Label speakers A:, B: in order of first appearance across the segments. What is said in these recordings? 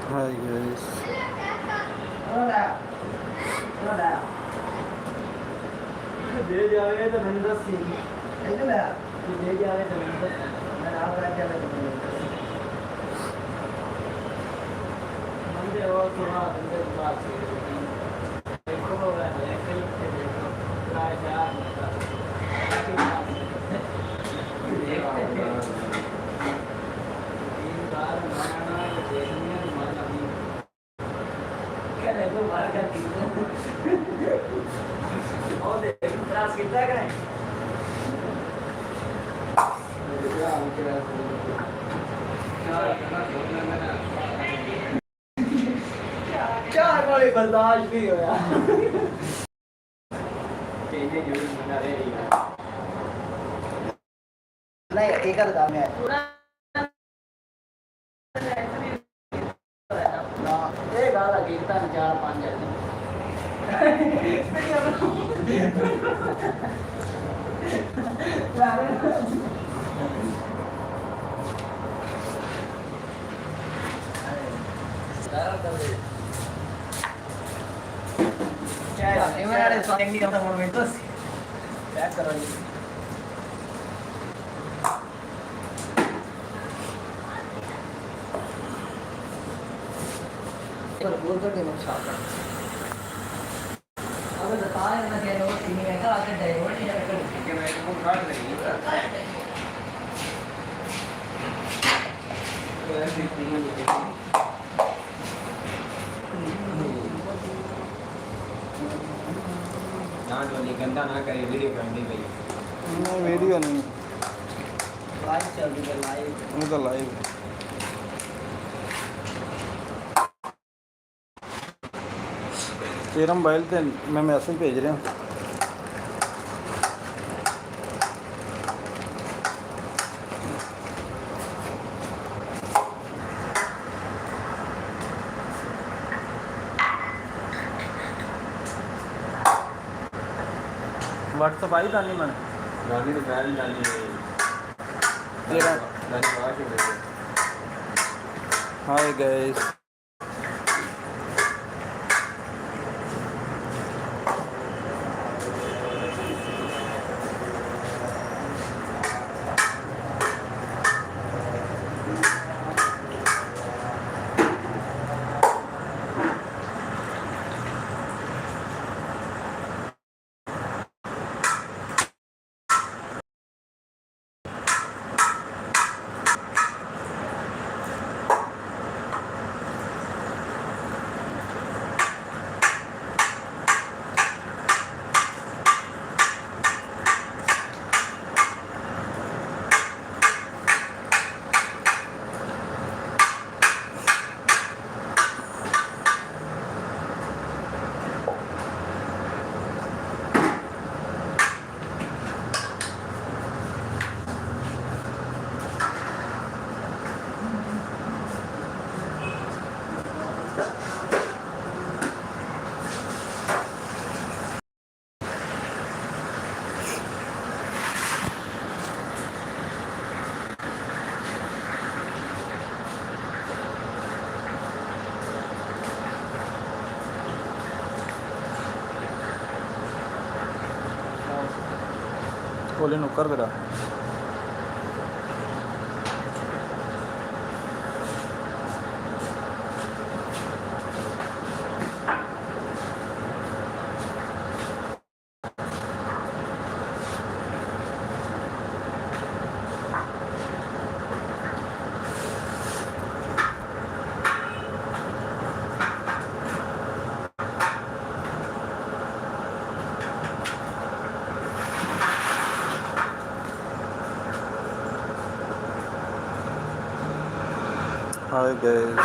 A: Hi guys.
B: दे जावे तो मैंने दस सी ऐसे ना दे जावे तो मैंने दस मैं आप रख जावे तो मैंने दस मंदे और सुना मंदे बात से देखो वो है कहीं से देखो राजा तीन बार मारना ये देखने मारना क्या देखो मार कर और देख क्लास कितना करें चार वाले बर्दाश्त नहीं हो यार नहीं एक आध काम है एक आधा कीर्तन चार पांच Gimana soal ini kata monumentos? Ya kalau ini. Berburu di masyarakat. Aku datang dengan dia lewat sini mereka akan divert ini mereka. Kita mereka pun kalah lagi. गंदा ना करे वीडियो करनी भाई
A: वीडियो नहीं
B: लाइव चल रही है लाइव
A: वो तो लाइव तेरा मोबाइल से मैं मैसेज भेज रहा हूँ व्हाट्सअप आई था नहीं मैंने
C: गाड़ी तो बैल डाली
A: तेरा
C: है
A: हाय गाइस बोले नुकर करा hi guys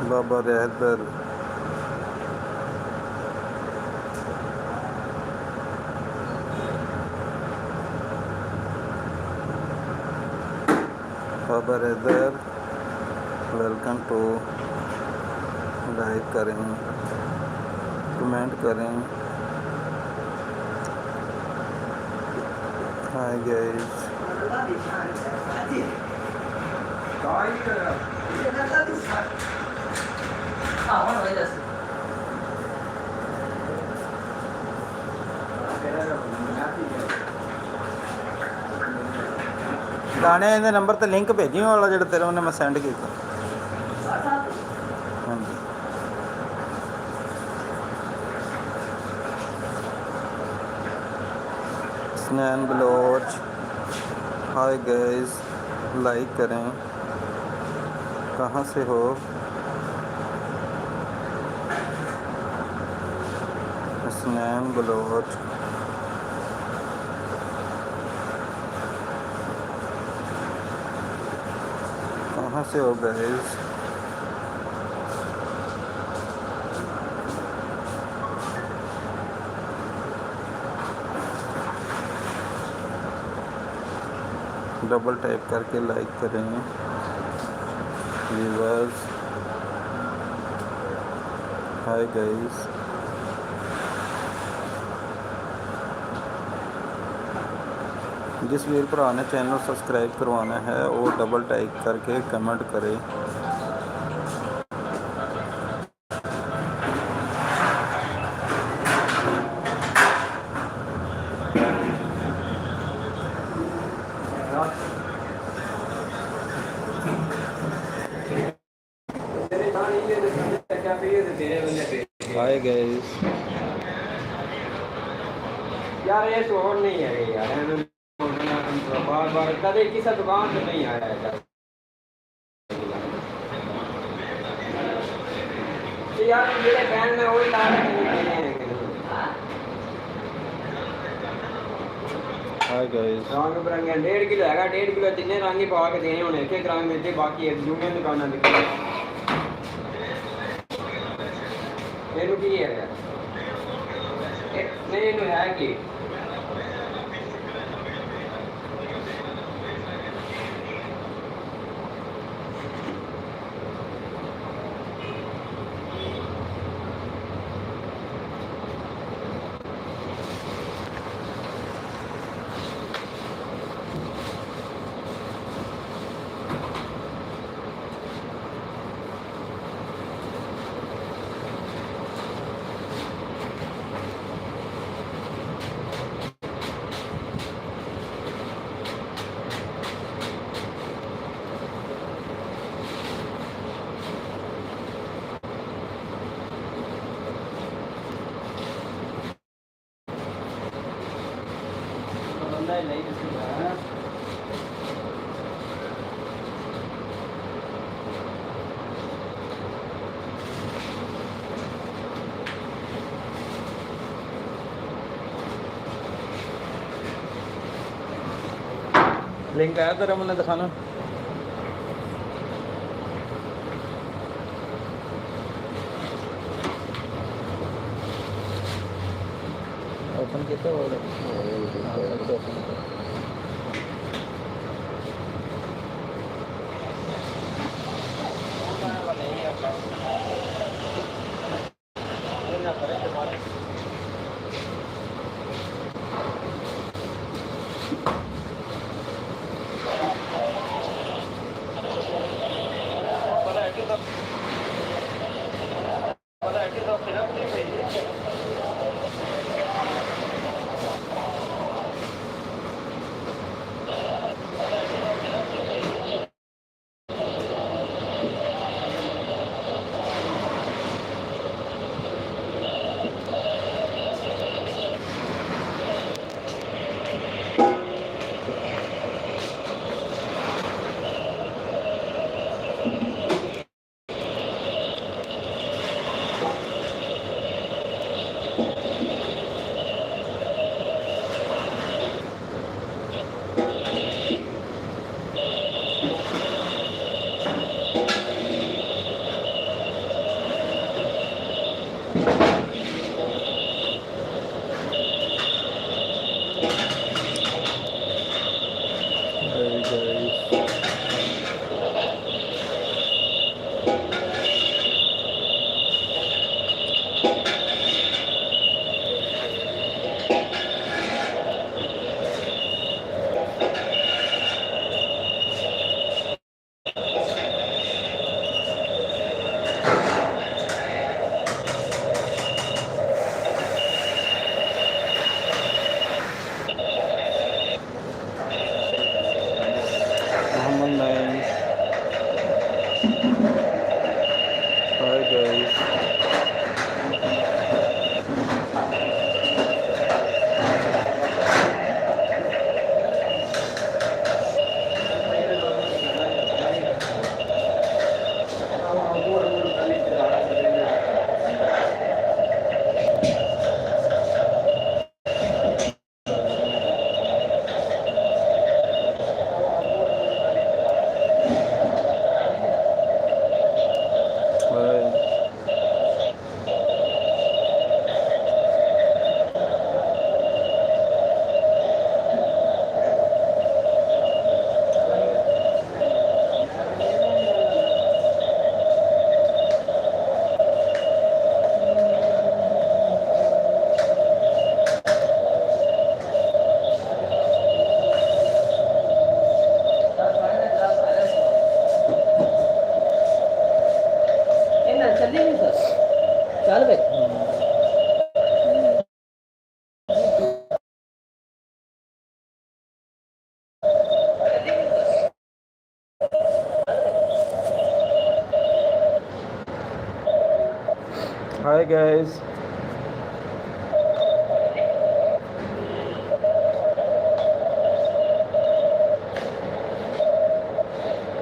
A: Baba Rahbar Baba Rahbar welcome to like करें कमेंट करें। हाय गाइस,
C: काय करा
A: गाने ਦੇ ਨੰਬਰ ਤੇ ਲਿੰਕ ਭੇਜੀ ਉਹ ਵਾਲਾ ਜਿਹੜਾ ਤੇਰਾ ਉਹਨੇ ਮੈਂ ਸੈਂਡ ਕੀਤਾ। ਹਾਂਜੀ स्नैन बलोच, हाय गाइस, लाइक करें। कहाँ से हो? स्नैन बलोच, कहाँ से हो गाइस? डबल टाइप करके लाइक करें व्यूअर्स। हाय गाइस, जिस वीर भरा ने चैनल सब्सक्राइब करवाना है वो डबल टाइप करके कमेंट करे। हाय गाइस,
C: यार ये शोर नहीं है यार, बार बार कदे किसी दुकान पे नहीं आया है यार, मेरे फैन में वही तार
A: हाय गाइस,
C: रंग बिरंगे 1.5 किलो है, 1.5 किलो जिन्ने रंग ही पा के देने होने एक रंग में दे, बाकी एक दूसरी दुकाना दिखा ਇਹਨੂੰ ਕੀ ਹੈ ਨਹੀਂ ਇਹਨੂੰ ਹੈ ਕੀ नहीं
A: लिंक आया तेरा मैंने दिखाना। ओपन किया
B: चल बे
A: Hi guys.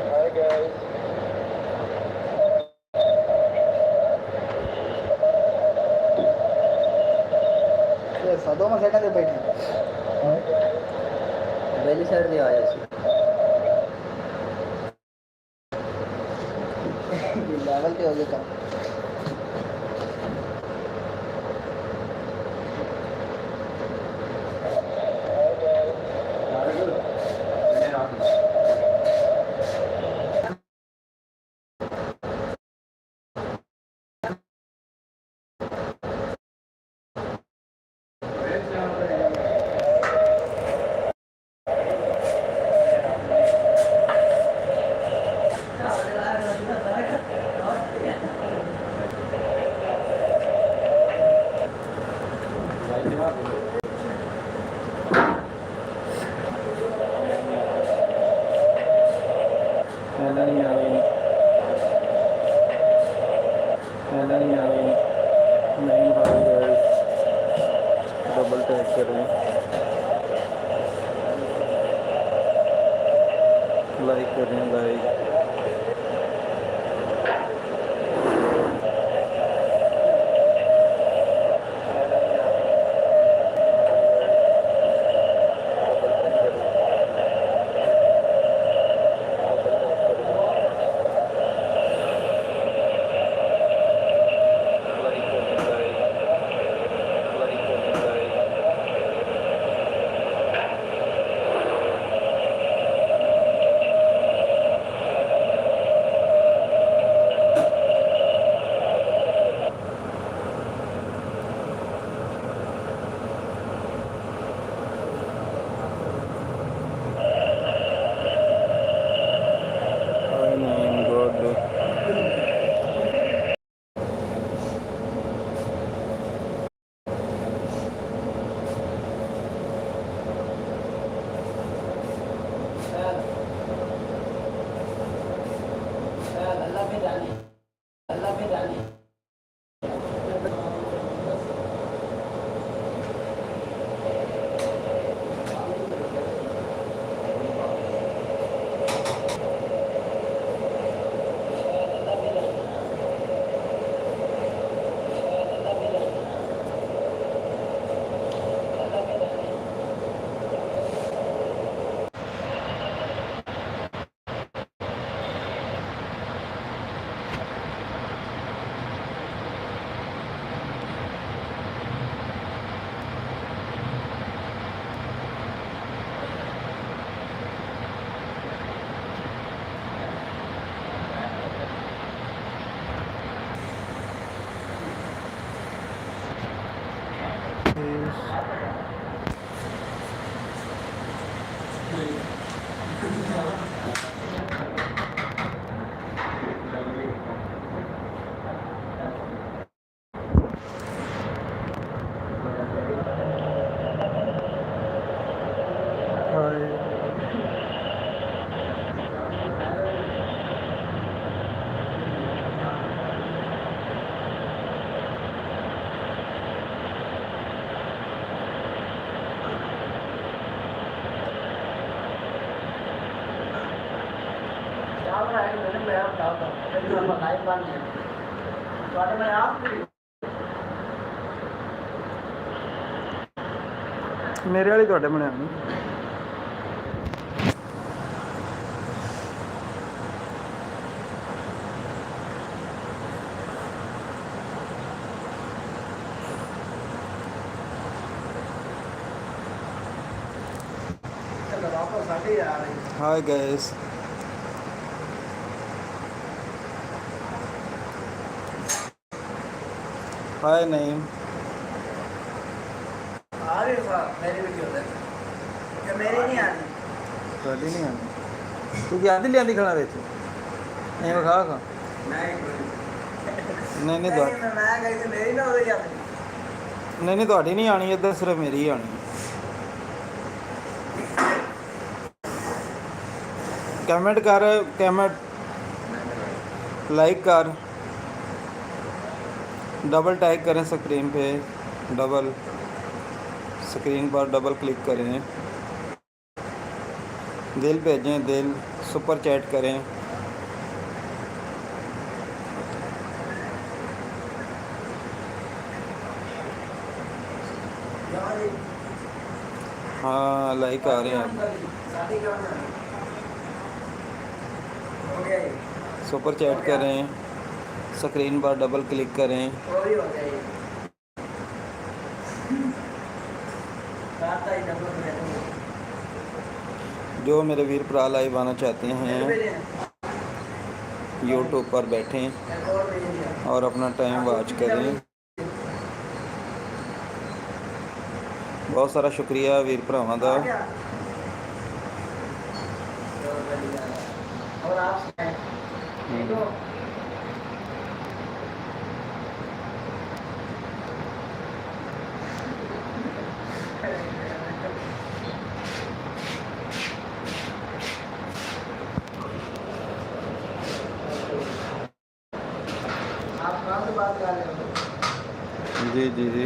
A: Hi guys.
B: ये सदों में सेटा दे बैठे बेली साइड दे आया सी लेवल पे हो गया काम
A: नहीं भाई guys. डबल टैप करें, लाइक करें, लाइक. I mean God.
B: अल्लाह पे जाने
A: Hi. मेरे वाली ਤੁਹਾਡੇ ਬਣਿਆ ਨਹੀਂ Hi guys. Hi name.
B: आ रही है मेरी वीडियो पे क्या मेरी नहीं आ रही
A: ਤੁਹਾਡੀ ਨਹੀਂ ਆਉਂਦੀ ਤੂੰ ਕੀ ਆਂਦੀ ਲਿਆਂਦੀ ਖੜਾ ਵਿੱਚ ਐਂ ਵਿਖਾ ਖਾ
C: नहीं
A: ਨਹੀਂ ਨਹੀਂ
B: नहीं मैं कहीं तो मेरी ना हो जाती
A: ਨਹੀਂ ਨਹੀਂ ਤੁਹਾਡੀ ਨਹੀਂ ਆਣੀ ਇੱਧਰ ਸਿਰਫ ਮੇਰੀ ਹੀ ਆਣੀ कमेंट कर कमेंट लाइक कर डबल टैग करें स्क्रीन पे डबल स्क्रीन पर डबल क्लिक करें दिल भेजें दिल सुपर चैट करें हाँ लाइक आ रहे हैं
B: शादी करना हो गया ये
A: सुपर चैट करें स्क्रीन पर डबल क्लिक करें
B: वो भी हो गया ये रात आई डबल में
A: जो मेरे वीर भरा लाइव आना चाहते हैं यूट्यूब पर बैठें और अपना टाइम वॉच करें बहुत सारा शुक्रिया वीर भरावां दा
B: और आप ठीक हो आप कहाँ से बात कर रहे हो
A: जी जी जी